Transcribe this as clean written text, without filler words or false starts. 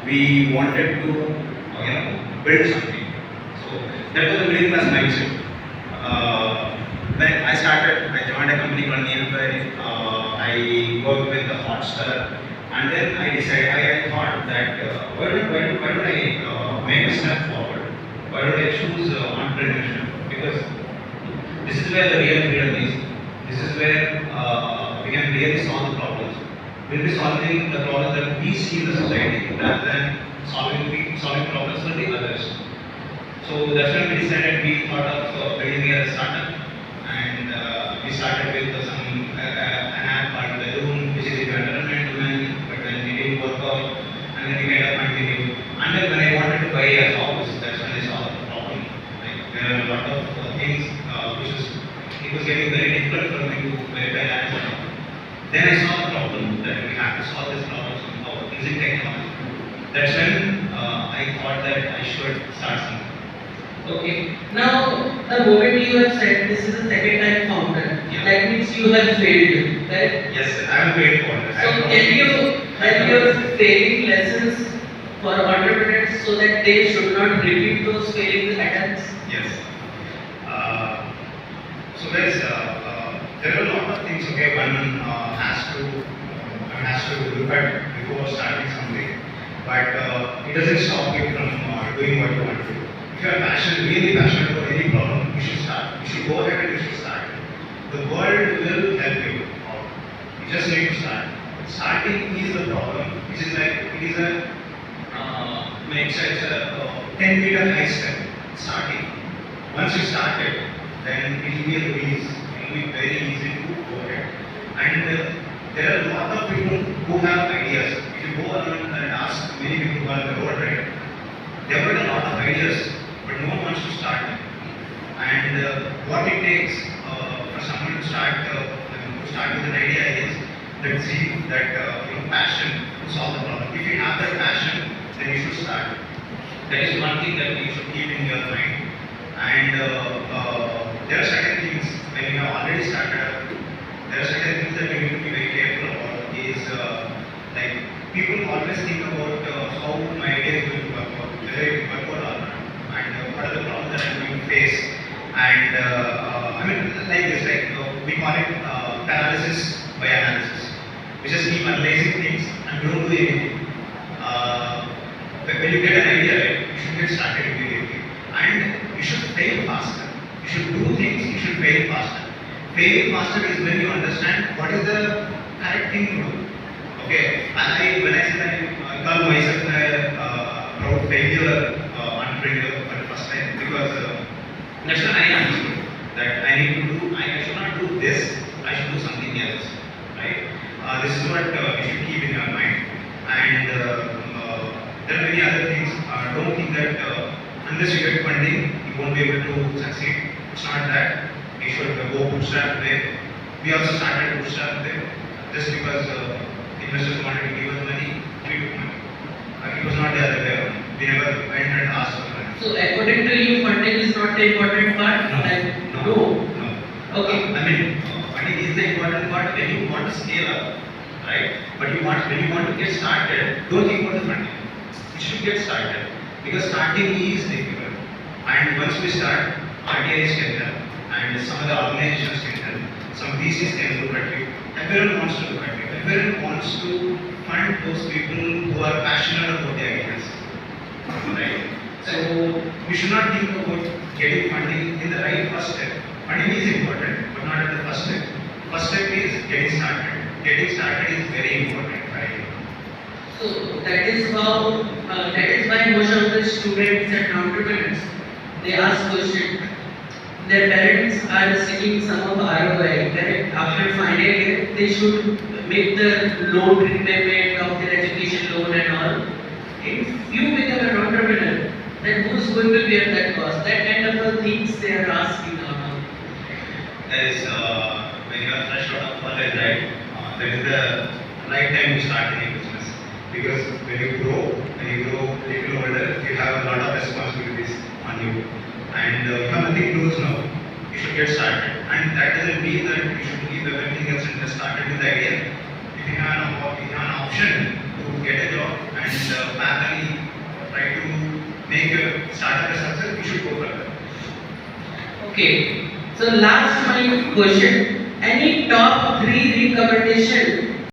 we wanted to build something. So that was a middle class mindset. When I joined a company called Nearby. I worked with the Hotstar, and then I decided, I thought that why don't I make a step forward? Why don't I choose entrepreneurship? Because this is where the real freedom is. This is where we can really solve the problems. We'll be solving the problems that we see in the society rather than solving problems for the others. So that's when we decided, we thought of building a startup, and we started with an app called Balloon, which is a entertainment domain, but then it didn't work out, and then we kind of continued. And then when I wanted to buy a house, that's when I saw the problem. Like there are a lot of things it was getting very difficult for me to verify that. Then I saw the problem that we have to solve this problem somehow using technology. That's when I thought that I should start something. Okay. Now, the moment you have said this is a second time founder, that means you have failed, right? Yes, I have failed founder. So, can you have your failing lessons for entrepreneurs so that they should not repeat those failing attempts? Yes. So guys, there are a lot of things. Okay, one has to look at before starting something, but it doesn't stop you from doing what you want to do. If you are really passionate about any problem, you should start. You should go ahead and you should start. The world will help you out. You just need to start. Starting is the problem, which is like it is a 10-meter high step. Starting. Once you start it, then it will be a breeze. It will be very easy to go ahead. And there are a lot of people who have ideas. If you go around and ask many people who are on the road, right, they have got a lot of ideas, but no one wants to start them. And what it takes for someone to start with an idea is that zeal, that passion to solve the problem. If you have that passion, then you should start. That is one thing that you should keep in your mind. And there are certain things when you have already started up. There are certain things that you need to be very careful about. Is like people always think about how my idea is going to work out, whether it will work out or not, and what are the problems that I'm going to face. And I mean, like this, like we call it paralysis by analysis. We just keep analyzing things and don't do anything. When you get an idea, right, you should get started immediately, and you should fail faster. You should do things. You should fail faster. Failing faster is when you understand what is the correct thing to do. Okay, and when I say that I call myself a proud failure entrepreneur for the first time, because that's when I understood that I need to do, I should not do this, I should do something else, right? This is what you should keep in your mind. And there are many other things. Don't think that unless you get funding, you won't be able to succeed. It's not that. You should go bootstrap way. We also started bootstrap way just because investors wanted to give us money, we took money. It was not the other way around. We never went and asked for money. So, according to you, funding is not the important part? No. Okay. I mean, funding is the important part when you want to scale up, right? But when you want to get started, don't think about the funding. You should get started because starting is difficult. And once we start, RTIs can help, and some of the organizations can help. Some VCs can look at you. Everyone wants to look at you. Everyone wants to fund those people who are passionate about their ideas, right? So you should not think about getting funding in the right first step. Funding is important, but not at the first step. First step is getting started. Getting started is very important, right? So that is why most of the students and entrepreneurs, they ask questions. Their parents are seeking some of ROI. That after finding it, they should make the loan repayment of their education loan and all. If you become an entrepreneur, then who's going to bear that cost? That kind of things they are asking now. That is when you are fresh out of college, right? That is the right time to start any business, because when you grow a little older, you have a lot of responsibilities on you, and you have nothing to lose now. You should get started, and that doesn't mean that you should leave everything else and just start with the idea. If you have an option to get a job and parallelly make your startup a success, you should go further. Okay. So last my question. Any top 3 recommendation